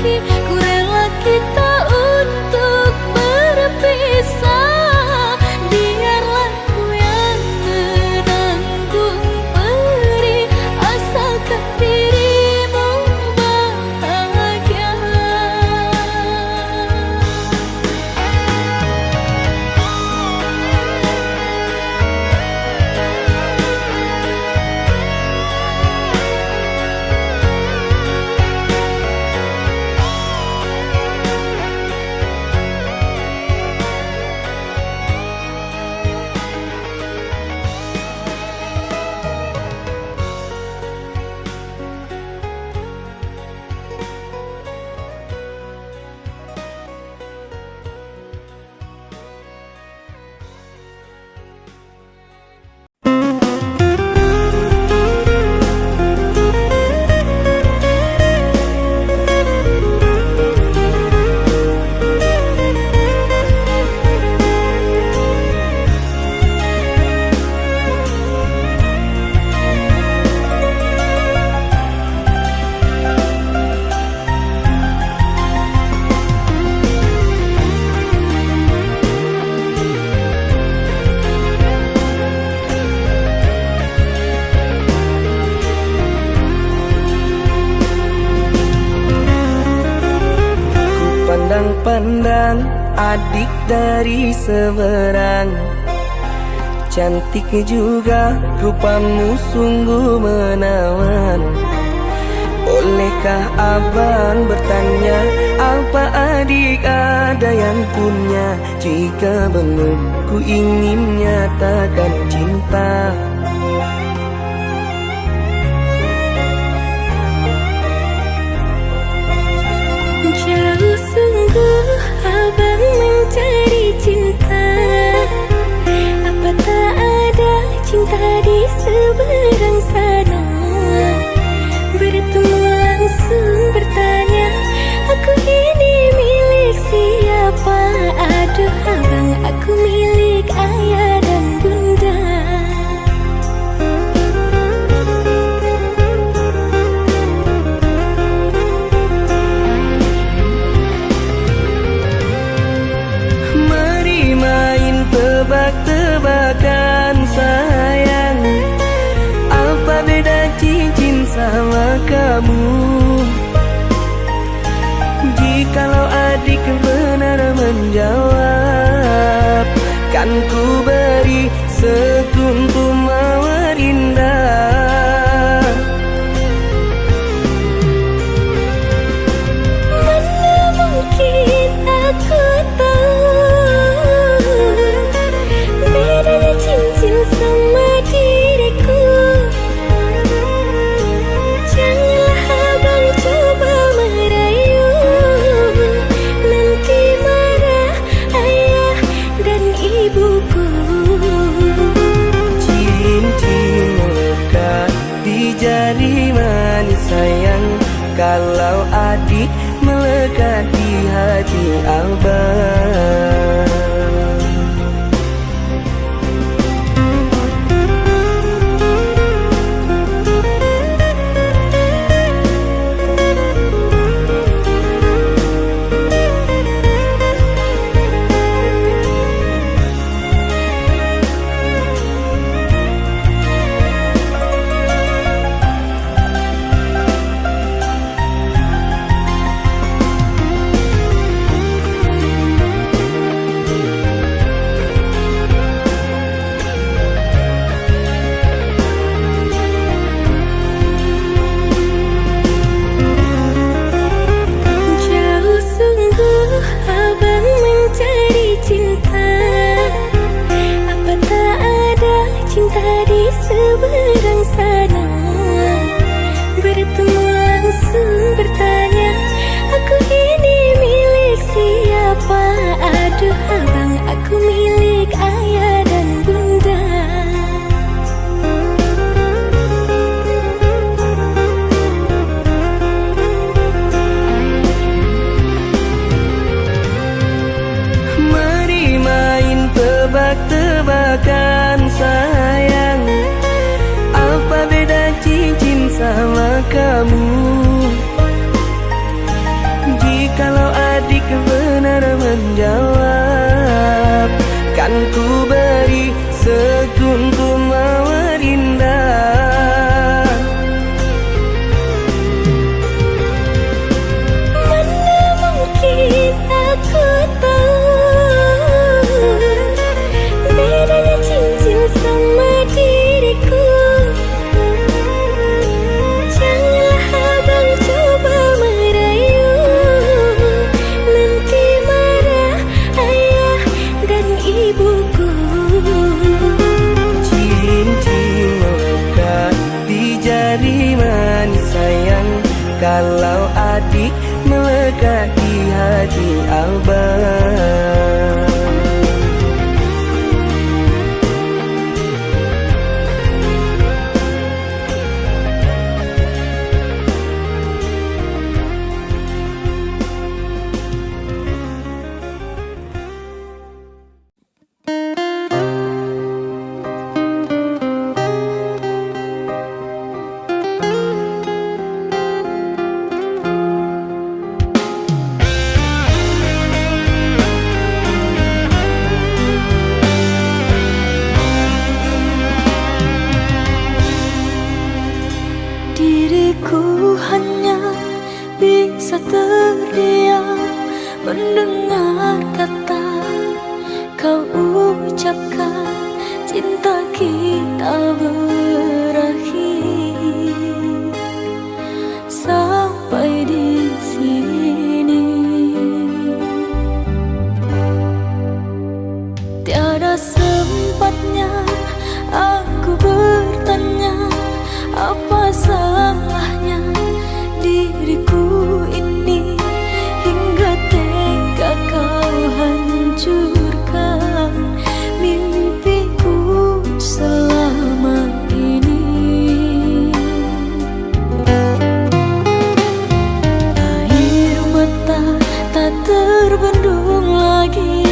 lagi. Ku rela kita untuk berpisah. Biarlah ku yang menanggung perih, asalkan dirimu bahagia. Pandang adik dari seberang, cantik juga rupamu sungguh menawan. Bolehkah abang bertanya, apa adik ada yang punya? Jika belum, ku ingin nyatakan cinta. Jauh sungguh abang mencari cinta. Apa tak ada cinta di seberang sana? Bertemu langsung bertanya, aku ini milik siapa? Aduh abang, aku milik ayah dan bunda. Tebak-tebakan sayang, apa beda cincin sama kamu? Jikalau adik benar menjawab, kan ku beri sekuntum mawar indah. Mana mungkin aku tahu bedanya cincin sama diriku. Janganlah abang coba merayu, nanti marah ayah dan ibuku. Cincin melekat di jari manis sayang, kalau adik melekat di hati abang. kan ku beri sekuntum mawar indah. Mana mungkin aku tahu bedanya cincin sama diriku. Janganlah abang coba merayu, nanti marah ayah dan ibuku. Cincin melekat di jari manis sayang, kalau adik melekat di hati abang. Diriku hanya bisa terdiam mendengar kata kau ucapkan, cinta kita berakhir sampai di sini. Tiada sempatnya aku bertanya apa salahnya diriku ini, hingga tega kau hancurkan mimpiku selama ini. Air mata tak terbendung lagi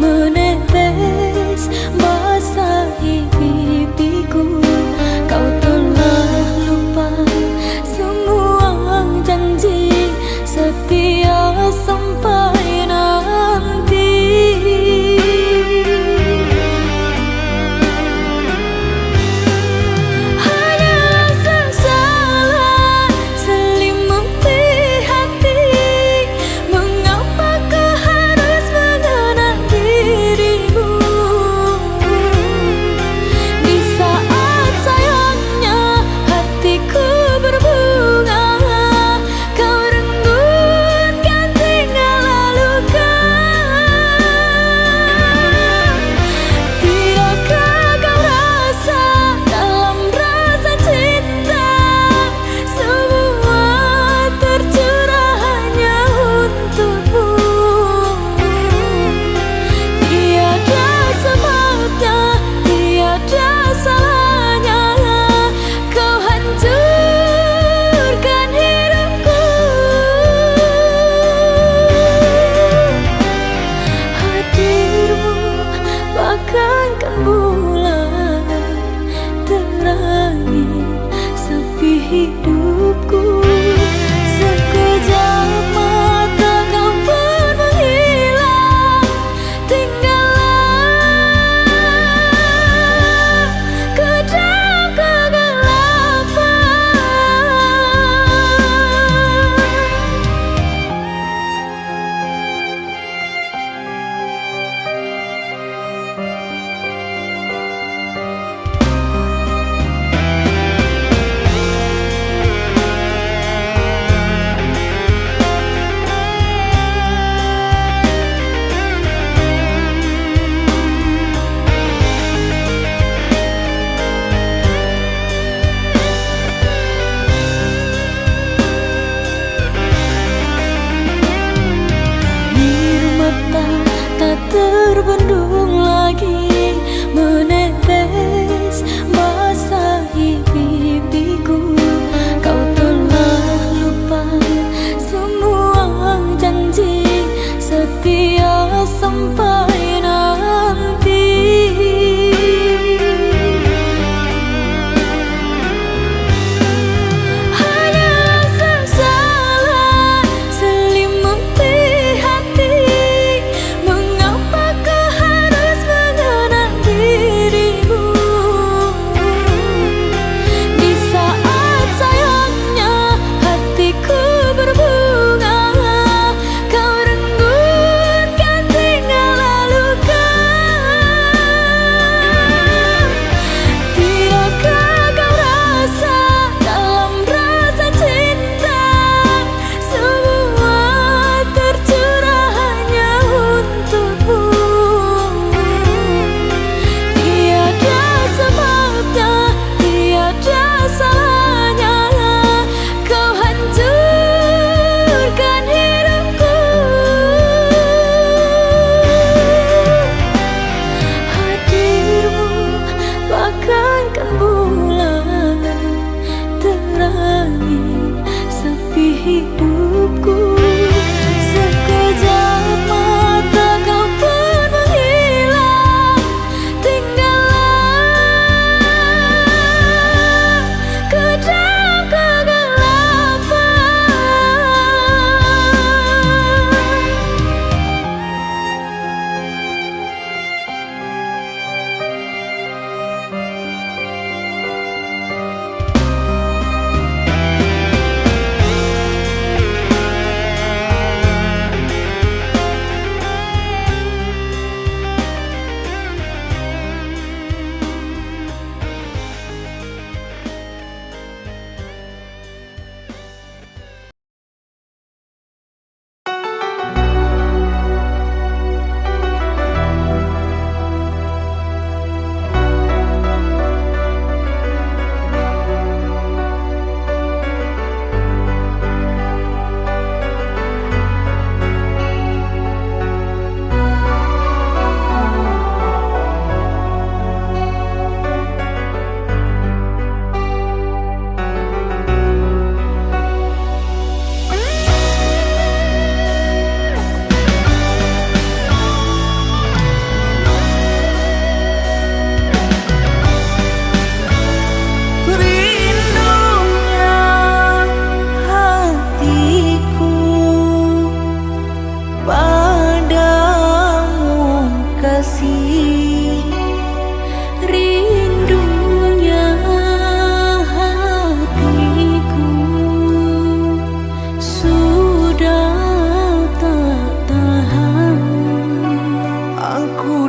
menetes basahi pipiku. Kau telah lupa semua janji setia sampai nanti. Hanyalah sesalan selimuti hati, mengapa kau harus mengenal dirimu di saat sayangnya hatiku berbunga. Kau renggutkan tinggal luka. Tidakkah kau rasa dalam rasa cinta semua tercurah hanya untukmu? Tiada sebabnya, tiada salahnya kau hancurkan hidupku. Hadirmu bagaikan bulan terangi sepi hidupku. Sekejap mata kau pun menghilang, tinggallah ke dalam kegelapan. Air mata tak terbendung lagi menetes basahi pipiku. Kau telah lupa semua janji setia sampai nanti. Hanyalah sesalan selimuti hati, mengapa kau harus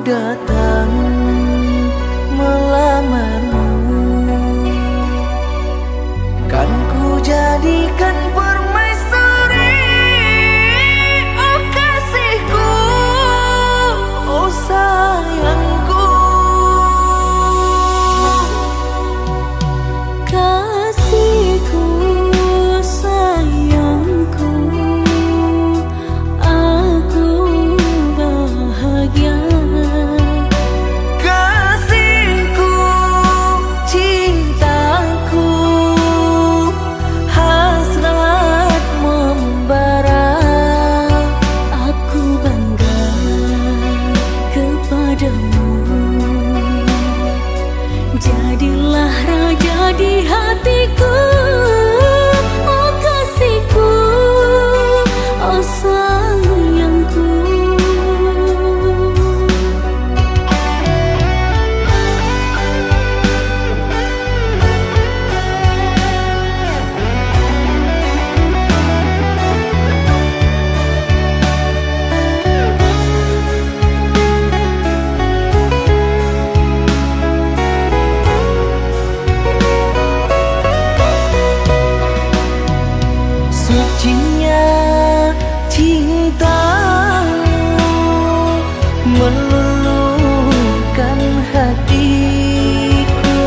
datang melamarmu, kan ku jadikan permaisuri. Oh kasihku, oh sayangku, kasihku, sayangku, aku bahagia. kasihku, cintaku, hasrat membara. Aku bangga kepadamu, jadilah raja di hatiku. Oh kasihku, oh sayangku. Sucinya cintamu meluluhkan hatiku.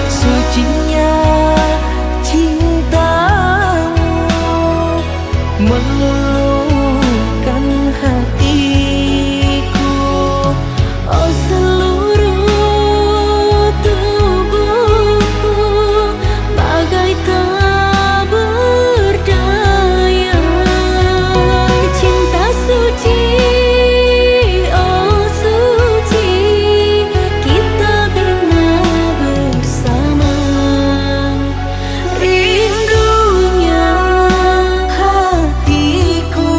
Sucinya cintamu meluluhkan hatiku. Oh seluruh tubuhku bagai tak berdaya. Cinta suci, oh suci, kita bina bersama. Rindunya hatiku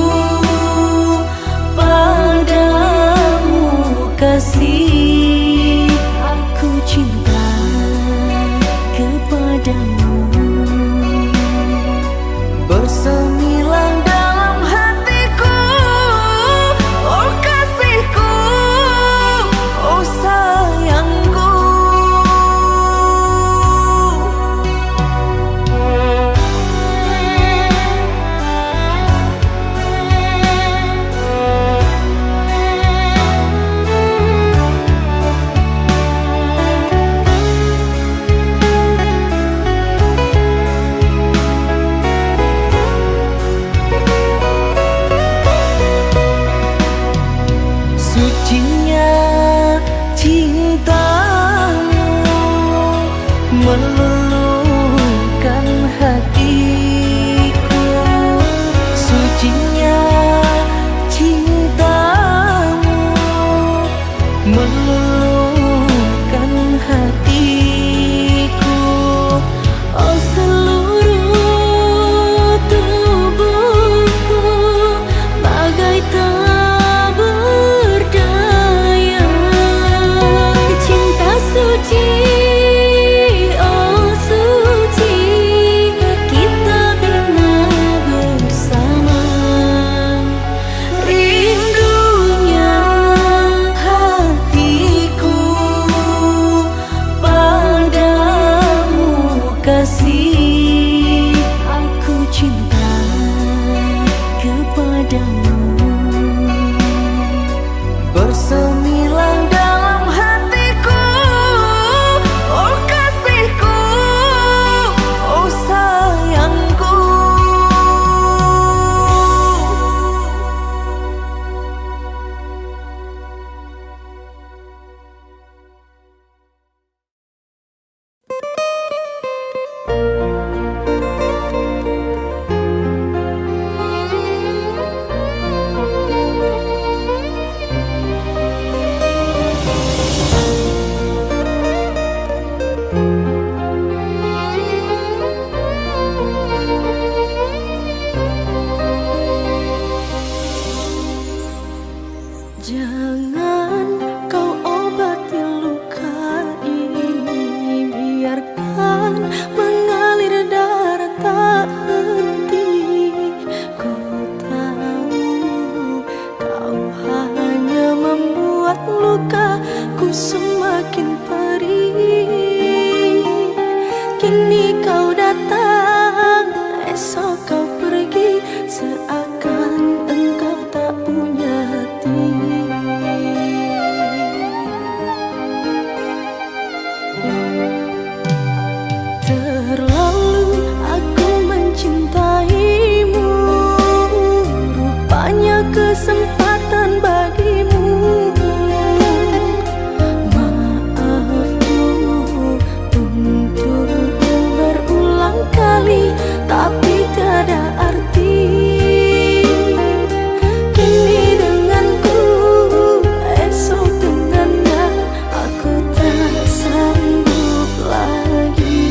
padamu kasih. Aku cinta kepadamu, Bersemilang dalam hatiku, oh kasihku, oh sayangku. Sucinya cintamu meluluhkan hatiku. Sucinya cintamu meluluhkan hatiku. oh seluruh tubuhku bagai tak berdaya. Cinta suci, oh suci, kita bina bersama. Rindunya hatiku padamu kasih. Aku cinta kepadamu, Bersemilang dalam hatiku, oh kasihku, oh sayangku. kesempatan bagimu. Maafku untuk berulang kali, tapi tiada arti. Kini denganku, esok dengannya, aku tak sanggup lagi.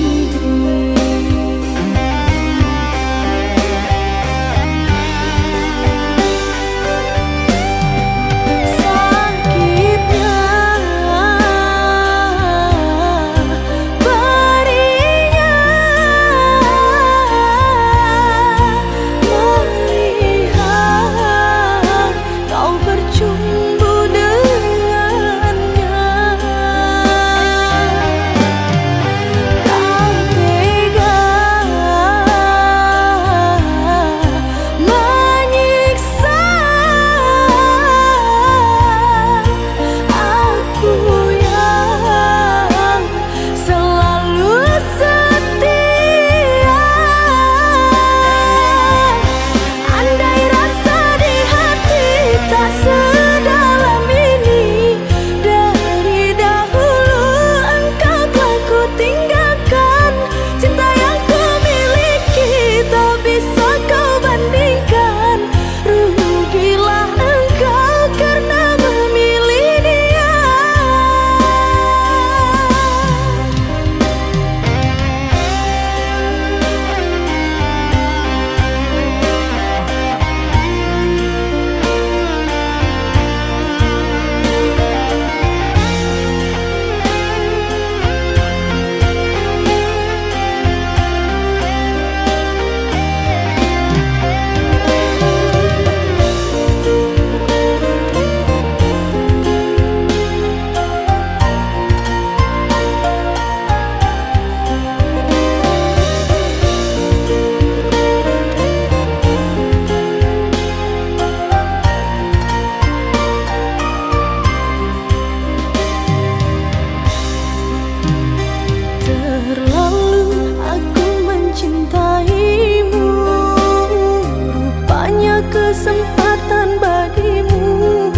Kesempatan bagimu.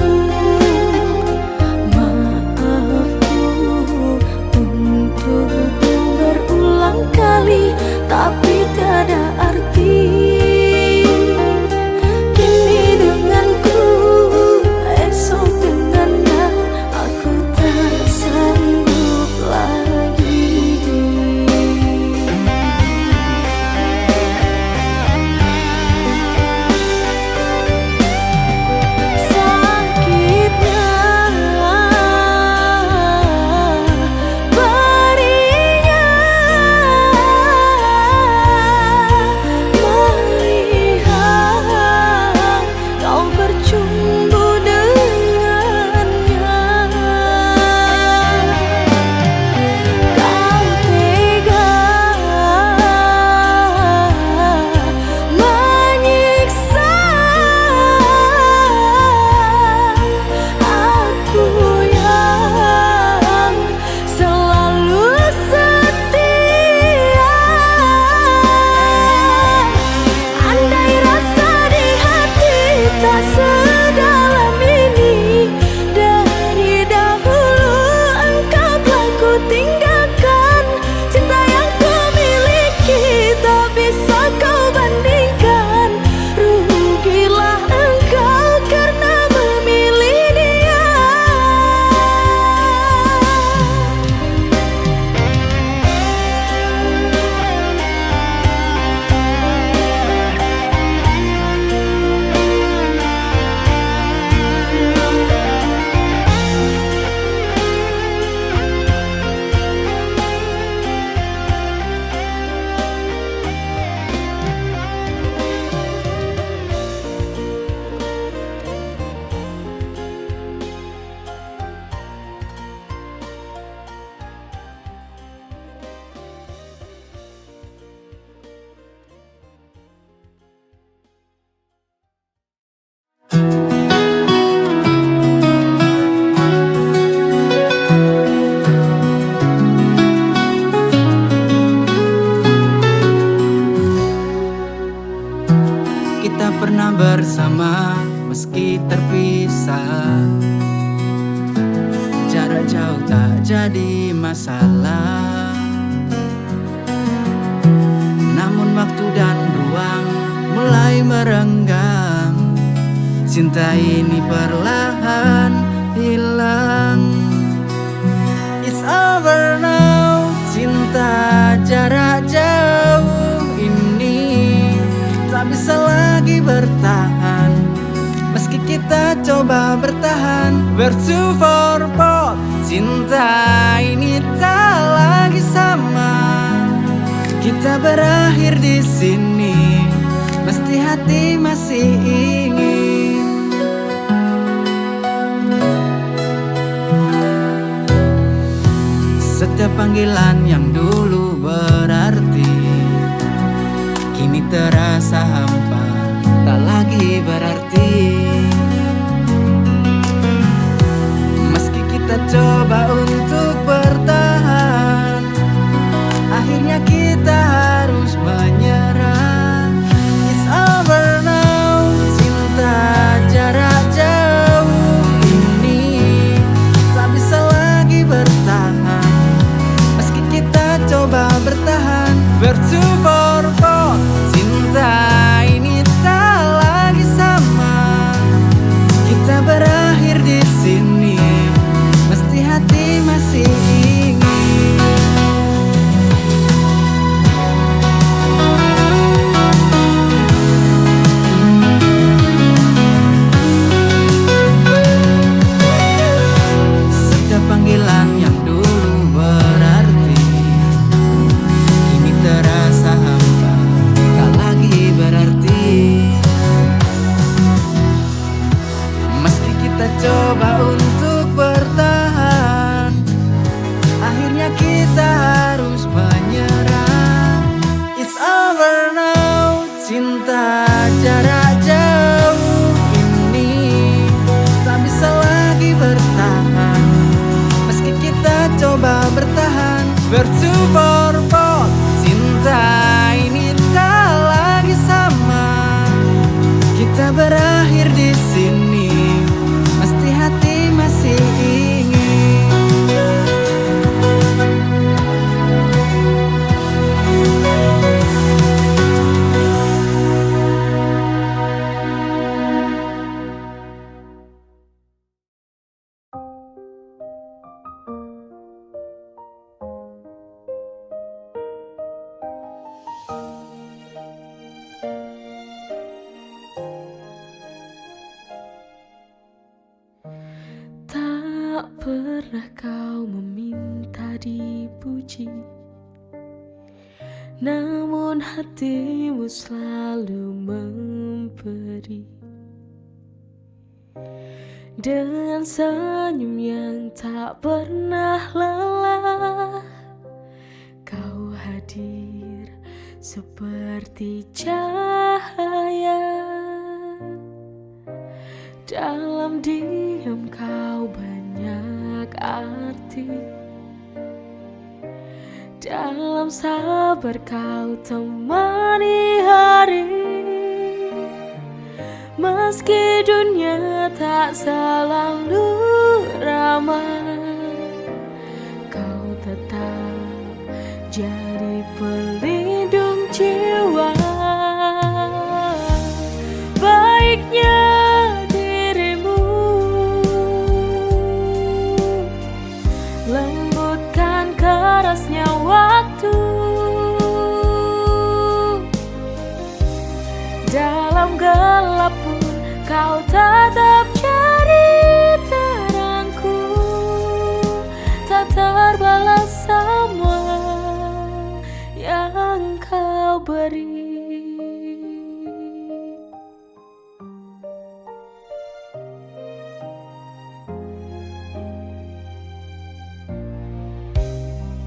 Maafku untuk berulang kali, tapi tiada arti. Kini denganku, esok dengannya, aku tak sanggup lagi. meski terpisah. Jarak jauh tak jadi masalah, namun waktu dan ruang mulai merenggang. Cinta ini perlahan hilang. It's over now, cinta jarak jauh ini tak bisa lagi bertahan. Meski kita coba bertahan, we're too far apart. Cinta ini tak lagi sama. Kita berakhir di sini, mesti hati masih ingin. Setiap panggilan yang dulu berarti kini terasa hampa, tak lagi berarti. Meski kita coba untuk bertahan, akhirnya kita harus menyerah. It's over now, cinta jarak jauh ini tak bisa lagi bertahan. Meski kita coba bertahan, we're too far apart. Cinta ini tak lagi sama. Kita berakhir di sini, mesti hati masih ingin. Setiap panggilan yang dulu berarti kini terasa hampa, tak lagi berarti. Meski kita coba untuk bertahan, akhirnya kita harus menyerah. It's over now, cinta jarak jauh ini tak bisa lagi bertahan. Meski kita coba bertahan, we're too far apart. Cinta ini tak lagi sama. Kita berakhir di sini, mesti hati masih ingin. Tak pernah kau meminta dipuji, namun hatimu selalu memberi. Dengan senyum yang tak pernah lelah, kau hadir seperti cahaya. Dalam diam kau banyak arti, dalam sabar kau temani hari. Meski dunia tak selalu ramah, kau tetap jadi pelindung jiwa. Baiknya dirimu lembutkan kerasnya waktu. Dalam gelap pun kau tetap jadi terangku. Tak terbalas semua yang kau beri.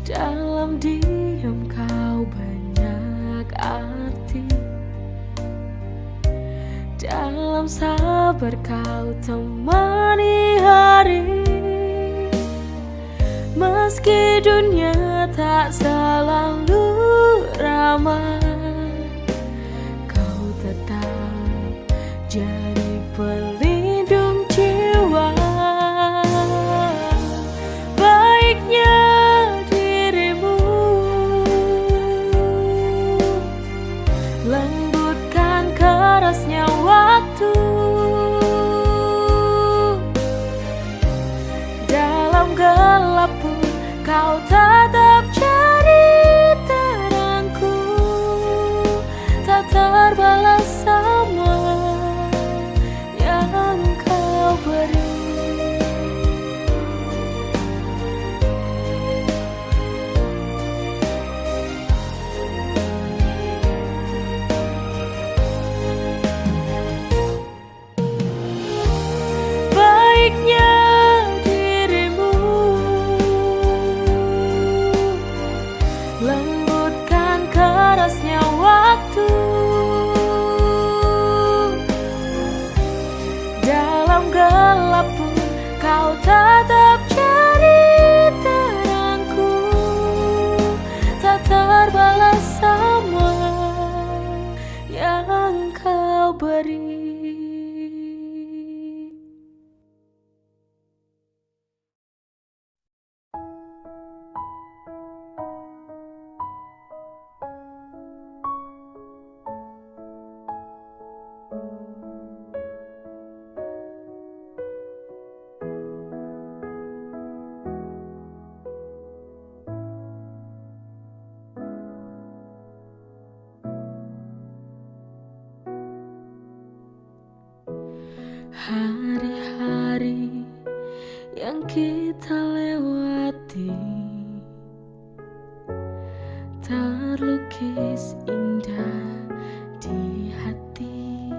Dalam diam kau banyak arti, dalam sabar kau temani hari. Meski dunia tak selalu ramah, kau tetap jadi pelindung kau tetap jadi terangku, tak terbalas sama yang kau beri. Hari-hari yang kita lewati terlukis indah di hati.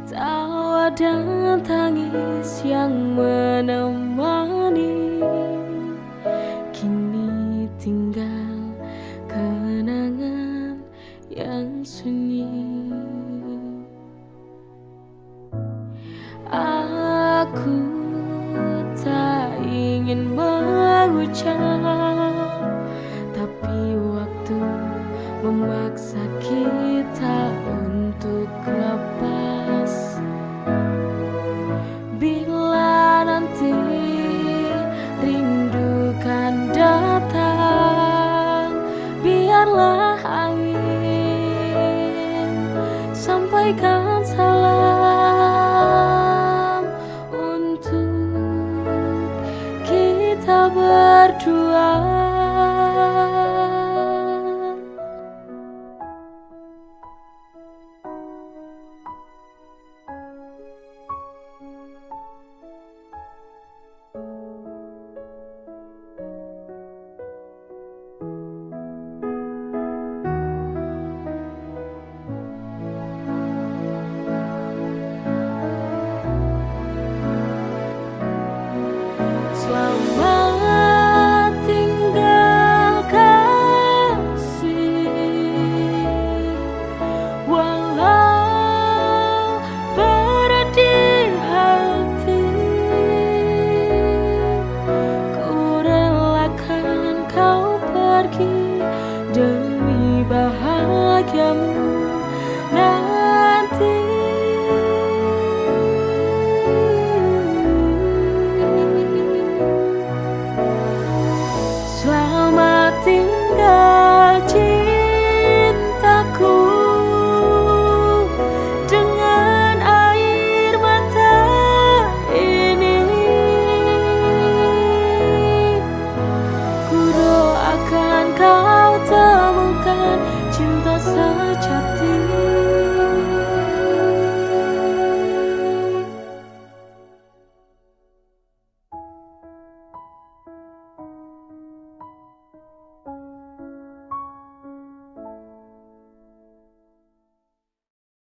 Tawa dan tangis yang menemani, kini tinggal kenangan yang sunyi. Aku tak ingin mengucap, tapi waktu memaksa kita untuk lepas. Bila nanti rindu kan datang, biarlah angin sampaikan salam untuk kita berdua.